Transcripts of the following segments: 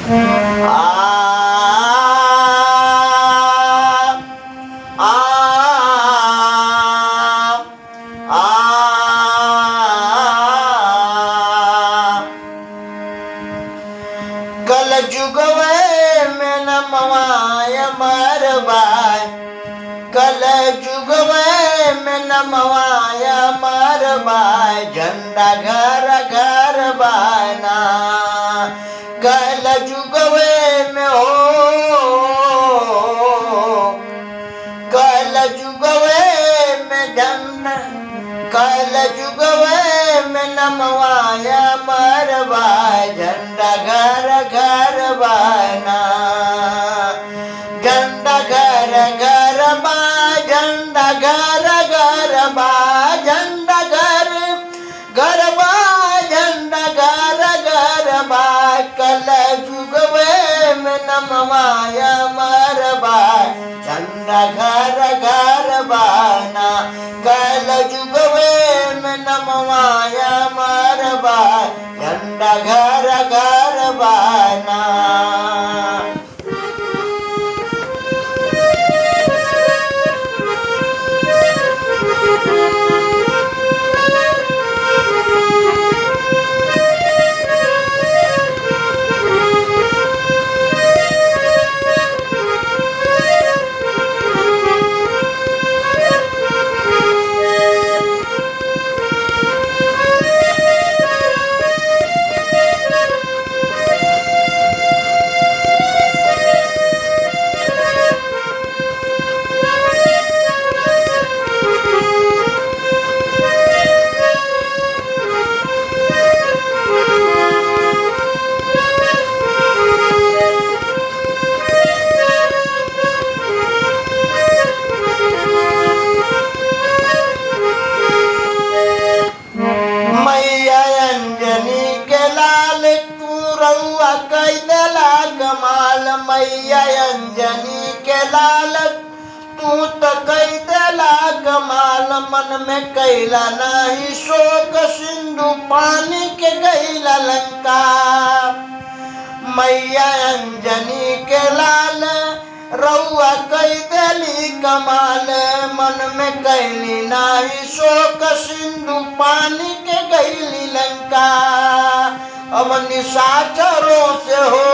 कल जुगवे में नमवाय मरबाय, कल जुगवे में नमवाय मरबाय, झंडा घर घर बाना। कल जुगवे में हो, कल जुगवे में झंडा, कल जुगवे में नमवाय मरबाय, झंडा घर घर बाना। झंडा घर घर बा, झंडा घर घर बा, झंडा घर घर बा, झंडा घर घर बा। कल जुगवे में नमवाय मरबाय, झंडा घर घर बाना। कल जुगवे में नमवाय मरबाय, झंडा घर घर बाना। कैला कमाल, मैया अंजनी के लाल तू तो कैला कमाल। मन में कैला नहीं शोक, सिंधु पानी के गैला लंका। मैया अंजनी के लाल रउआ कैली कमाल, मन में कैली नाही शोक, सिंधु पानी के गैली लंका। अब निशाचरों से हो,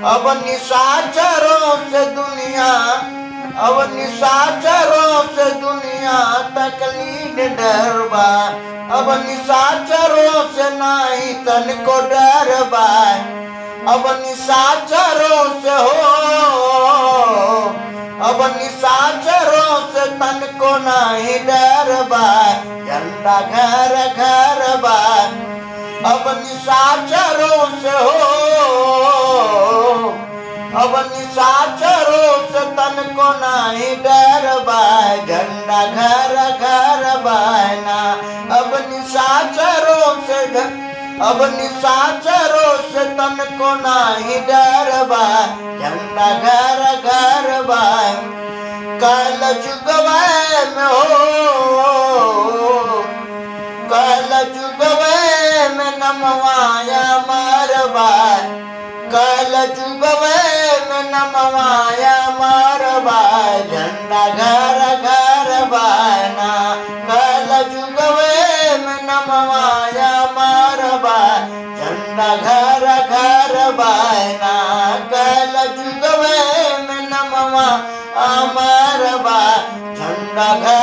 अब निशाचरों से दुनिया, अब निशाचरों से दुनिया तकलीफ डरबा। अब निशाचरों से नहीं तनको डरबा, अब निशाचरों से हो, अब निशाचरों से तनको नहीं डरबा। झंडा घर घर बा, अब निशाचरों से हो, अब निशाचरों से तनको नहीं डरबा। झंडा घर घर बाना। अब निशाचरों से, अब निशाचरों से तनको नहीं डरबा। झंडा घर घर बा। कल जुगवे में हो, कल जुगवे में नमवाय मरबाय, कल जुगवे में नमवाय मरबाय। झंडा घर घर बाना। कल जुगवे में नमवाय मरबाय, झंडा घर घर बाना। कल जुगवे में नमवाय मरबाय, झंडा घर